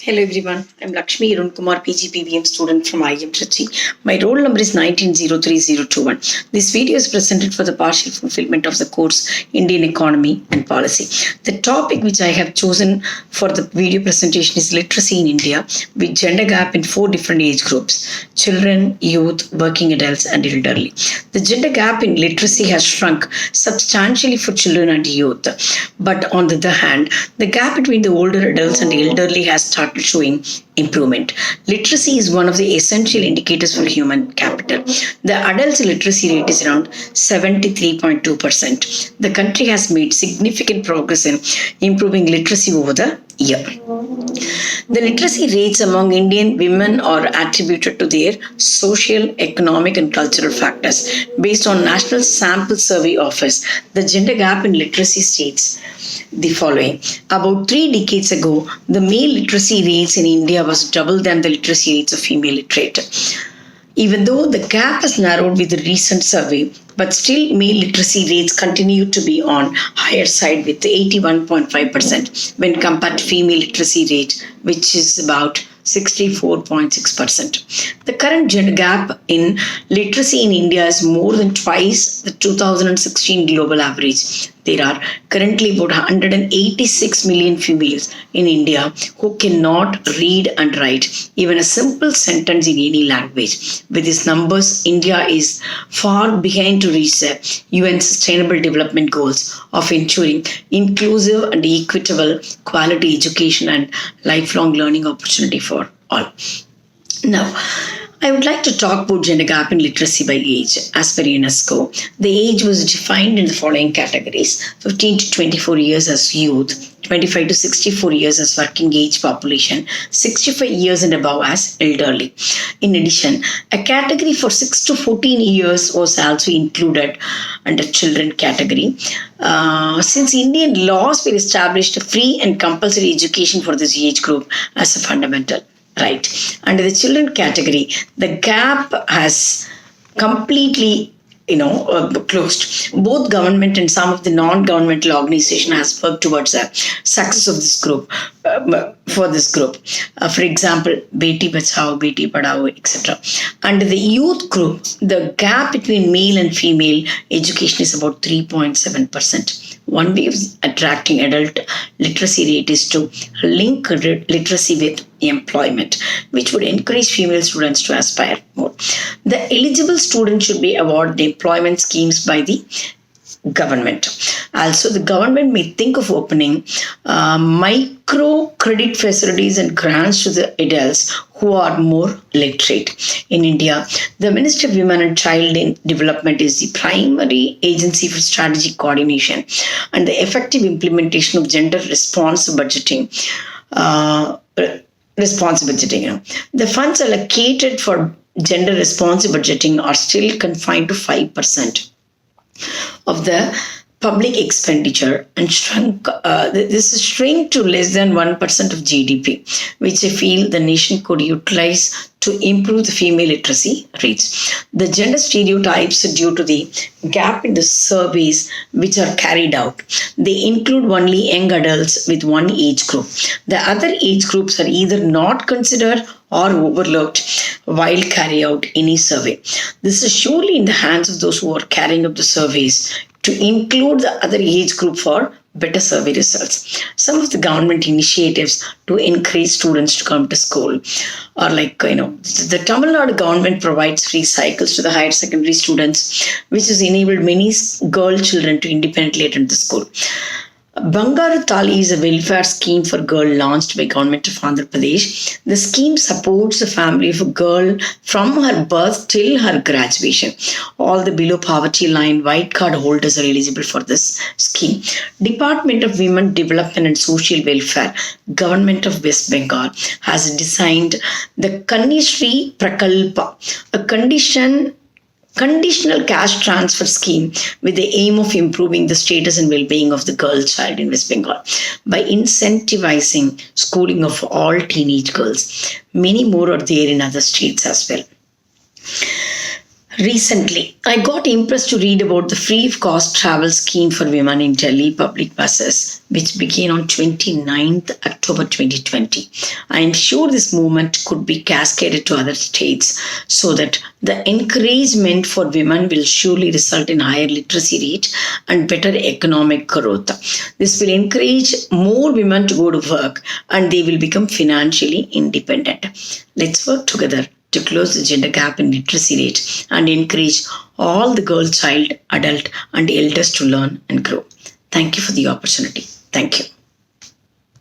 Hello everyone, I'm Lakshmi, Arun, Kumaar, PGPBM student from IIM Trichy. My roll number is 1903021. This video is presented for the partial fulfillment of the course Indian Economy and Policy. The topic which I have chosen for the video presentation is literacy in India with gender gap in 4 different age groups: children, youth, working adults and elderly. The gender gap in literacy has shrunk substantially for children and youth. But on the other hand, the gap between the older adults and elderly has started showing improvement. Literacy is one of the essential indicators for human capital. The adults literacy rate is around 73.2%. The country has made significant progress in improving literacy over the year. The literacy rates among Indian women are attributed to their social, economic, and cultural factors. Based on National Sample Survey Office, the gender gap in literacy states the following. About 3 decades ago, the male literacy rates in India was double than the literacy rates of female literate. Even though the gap has narrowed with the recent survey, but still male literacy rates continue to be on higher side with 81.5% when compared to female literacy rate, which is about 64.6%. The current gender gap in literacy in India is more than twice the 2016 global average. There are currently about 186 million females in India who cannot read and write even a simple sentence in any language. With these numbers, India is far behind to reach the UN Sustainable Development Goals of ensuring inclusive and equitable quality education and lifelong learning opportunity for all. Now, I would like to talk about gender gap in literacy by age. As per UNESCO, the age was defined in the following categories: 15 to 24 years as youth, 25 to 64 years as working age population, 65 years and above as elderly. In addition, a category for 6 to 14 years was also included under children category. Since Indian laws were established free and compulsory education for this age group as a fundamental right. Under the children category, the gap has completely closed. Both government and some of the non-governmental organization has worked towards the success of this group. For this group, for example, Beti Bachao, Beti Padhao, etc. Under the youth group, the gap between male and female education is about 3.7%. One way of attracting adult literacy rate is to link literacy with employment, which would encourage female students to aspire more. The eligible students should be awarded employment schemes by the government. Also, the government may think of opening micro credit facilities and grants to the adults who are more literate. In India, the Ministry of Women and Child Development is the primary agency for strategic coordination and the effective implementation of gender responsive budgeting. The funds allocated for gender responsive budgeting are still confined to 5% of the public expenditure and shrunk. This is shrink to less than 1% of GDP, which I feel the nation could utilize to improve the female literacy rates. The gender stereotypes are due to the gap in the surveys which are carried out. They include only young adults with one age group. The other age groups are either not considered or overlooked while carrying out any survey. This is surely in the hands of those who are carrying out the surveys to include the other age group for better survey results. Some of the government initiatives to encourage students to come to school are the Tamil Nadu government provides free cycles to the higher secondary students, which has enabled many girl children to independently attend the school. Bangaru Thali is a welfare scheme for girls launched by government of Andhra Pradesh. The scheme supports the family of a girl from her birth till her graduation. All the below poverty line white card holders are eligible for this scheme. Department of Women Development and Social Welfare, Government of West Bengal, has designed the Kanishri Prakalpa, a conditional cash transfer scheme with the aim of improving the status and well-being of the girl child in West Bengal by incentivizing schooling of all teenage girls. Many more are there in other states as well. Recently, I got impressed to read about the free of cost travel scheme for women in Delhi public buses, which began on 29th October 2020. I am sure this movement could be cascaded to other states so that the encouragement for women will surely result in higher literacy rate and better economic growth. This will encourage more women to go to work and they will become financially independent. Let's work together to close the gender gap in literacy rate and encourage all the girl, child, adult, and elders to learn and grow. Thank you for the opportunity. Thank you.